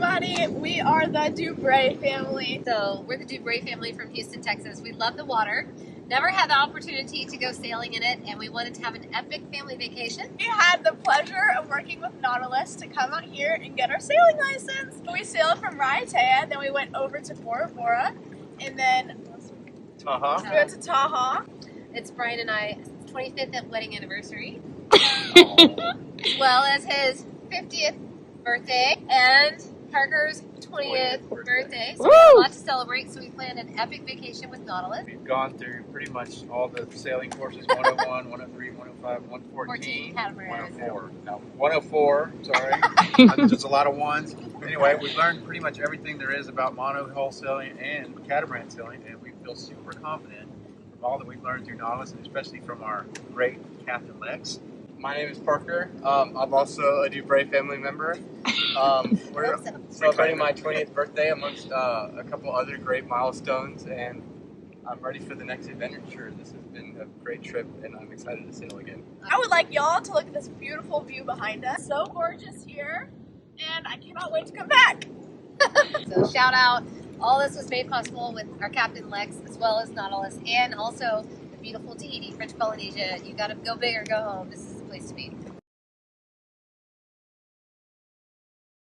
everybody. We are the DuBray family. So we're the DuBray family from Houston, Texas. We love the water. Never had the opportunity to go sailing in it, and we wanted to have an epic family vacation. We had the pleasure of working with Nautilus to come out here and get our sailing license. We sailed from Raiatea, then we went over to Bora Bora, and then Taha. we went to Taha. It's Brian and I's 25th wedding anniversary, as well as his 50th birthday and Parker's 20th birthday. So we have a lot to celebrate, so we planned an epic vacation with Nautilus. We've gone through pretty much all the sailing courses, 101, 103, 105, 114, 104. No, 104, sorry. There's a lot of ones. Anyway, we've learned pretty much everything there is about monohull sailing and catamaran sailing, and we feel super confident from all that we've learned through Nautilus, and especially from our great Captain Lex. My name is Parker. I'm also a DuBray family member. We're celebrating my 20th birthday amongst a couple other great milestones, and I'm ready for the next adventure. This has been a great trip, and I'm excited to sail again. I would like y'all to look at this beautiful view behind us. So gorgeous here, and I cannot wait to come back. So shout out. All this was made possible with our Captain Lex, as well as Nautilus, and also the beautiful Tahiti, French Polynesia. You gotta go big or go home. This is the place to be.